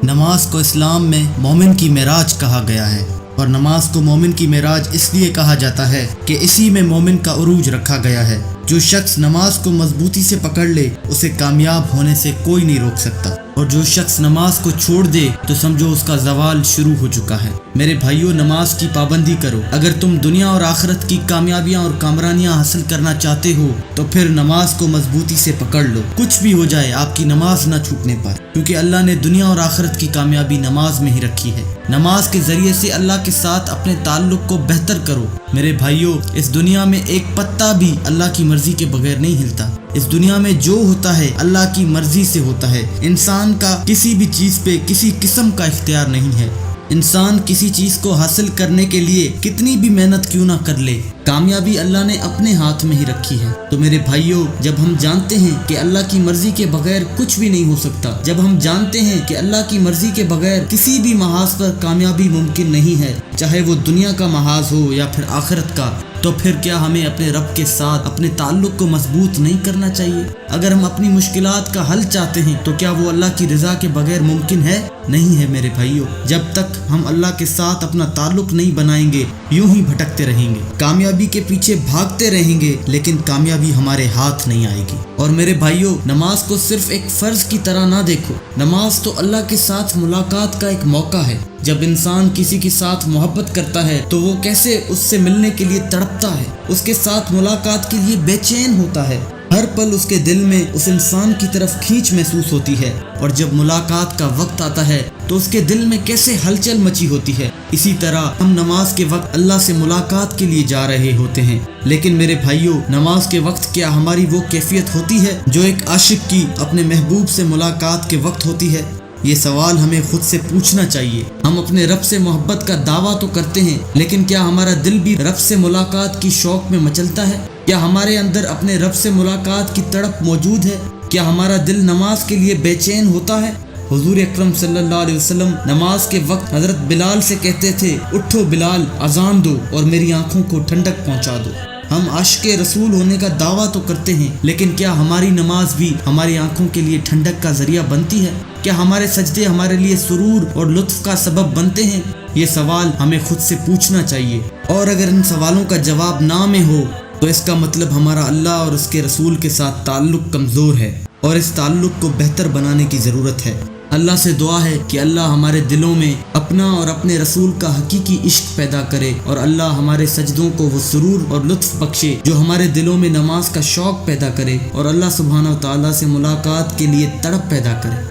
نماز کو اسلام میں مومن کی معراج کہا گیا ہے، اور نماز کو مومن کی معراج اس لیے کہا جاتا ہے کہ اسی میں مومن کا عروج رکھا گیا ہے۔ جو شخص نماز کو مضبوطی سے پکڑ لے اسے کامیاب ہونے سے کوئی نہیں روک سکتا، اور جو شخص نماز کو چھوڑ دے تو سمجھو اس کا زوال شروع ہو چکا ہے۔ میرے بھائیو، نماز کی پابندی کرو۔ اگر تم دنیا اور آخرت کی کامیابیاں اور کامرانیاں حاصل کرنا چاہتے ہو تو پھر نماز کو مضبوطی سے پکڑ لو۔ کچھ بھی ہو جائے آپ کی نماز نہ چھوٹنے پر، کیونکہ اللہ نے دنیا اور آخرت کی کامیابی نماز میں ہی رکھی ہے۔ نماز کے ذریعے سے اللہ کے ساتھ اپنے تعلق کو بہتر کرو۔ میرے بھائیو، اس دنیا میں ایک پتا بھی اللہ کی مرضی کے بغیر نہیں ہلتا۔ اس دنیا میں جو ہوتا ہے اللہ کی مرضی سے ہوتا ہے۔ انسان کا کسی بھی چیز پہ کسی قسم کا اختیار نہیں ہے۔ انسان کسی چیز کو حاصل کرنے کے لیے کتنی بھی محنت کیوں نہ کر لے، کامیابی اللہ نے اپنے ہاتھ میں ہی رکھی ہے۔ تو میرے بھائیوں، جب ہم جانتے ہیں کہ اللہ کی مرضی کے بغیر کچھ بھی نہیں ہو سکتا، جب ہم جانتے ہیں کہ اللہ کی مرضی کے بغیر کسی بھی محاذ پر کامیابی ممکن نہیں ہے، چاہے وہ دنیا کا محاذ ہو یا پھر آخرت کا، تو پھر کیا ہمیں اپنے رب کے ساتھ اپنے تعلق کو مضبوط نہیں کرنا چاہیے؟ اگر ہم اپنی مشکلات کا حل چاہتے ہیں تو کیا وہ اللہ کی رضا کے بغیر ممکن ہے؟ نہیں ہے میرے بھائیوں۔ جب تک ہم اللہ کے ساتھ اپنا تعلق نہیں بنائیں گے، یوں ہی بھٹکتے رہیں گے، کامیابی کے پیچھے بھاگتے رہیں گے، لیکن کامیابی ہمارے ہاتھ نہیں آئے گی۔ اور میرے بھائیوں، نماز کو صرف ایک فرض کی طرح نہ دیکھو۔ نماز تو اللہ کے ساتھ ملاقات کا ایک موقع ہے۔ جب انسان کسی کے ساتھ محبت کرتا ہے تو وہ کیسے اس سے ملنے کے لیے تڑپتا ہے، اس کے ساتھ ملاقات کے لیے بے چین ہوتا ہے۔ ہر پل اس کے دل میں اس انسان کی طرف کھینچ محسوس ہوتی ہے، اور جب ملاقات کا وقت آتا ہے تو اس کے دل میں کیسے ہلچل مچی ہوتی ہے۔ اسی طرح ہم نماز کے وقت اللہ سے ملاقات کے لیے جا رہے ہوتے ہیں، لیکن میرے بھائیوں، نماز کے وقت کیا ہماری وہ کیفیت ہوتی ہے جو ایک عاشق کی اپنے محبوب سے ملاقات کے وقت ہوتی ہے؟ یہ سوال ہمیں خود سے پوچھنا چاہیے۔ ہم اپنے رب سے محبت کا دعویٰ تو کرتے ہیں، لیکن کیا ہمارا دل بھی رب سے ملاقات کی شوق میں مچلتا ہے؟ کیا ہمارے اندر اپنے رب سے ملاقات کی تڑپ موجود ہے؟ کیا ہمارا دل نماز کے لیے بے چین ہوتا ہے؟ حضور اکرم صلی اللہ علیہ وسلم نماز کے وقت حضرت بلال سے کہتے تھے، اٹھو بلال، اذان دو اور میری آنکھوں کو ٹھنڈک پہنچا دو۔ ہم عاشق رسول ہونے کا دعویٰ تو کرتے ہیں، لیکن کیا ہماری نماز بھی ہماری آنکھوں کے لیے ٹھنڈک کا ذریعہ بنتی ہے؟ کیا ہمارے سجدے ہمارے لیے سرور اور لطف کا سبب بنتے ہیں؟ یہ سوال ہمیں خود سے پوچھنا چاہیے، اور اگر ان سوالوں کا جواب نہ میں ہو تو اس کا مطلب ہمارا اللہ اور اس کے رسول کے ساتھ تعلق کمزور ہے، اور اس تعلق کو بہتر بنانے کی ضرورت ہے۔ اللہ سے دعا ہے کہ اللہ ہمارے دلوں میں اپنا اور اپنے رسول کا حقیقی عشق پیدا کرے، اور اللہ ہمارے سجدوں کو وہ سرور اور لطف بخشے جو ہمارے دلوں میں نماز کا شوق پیدا کرے، اور اللہ سبحانہ و تعالیٰ سے ملاقات کے لیے تڑپ پیدا کرے۔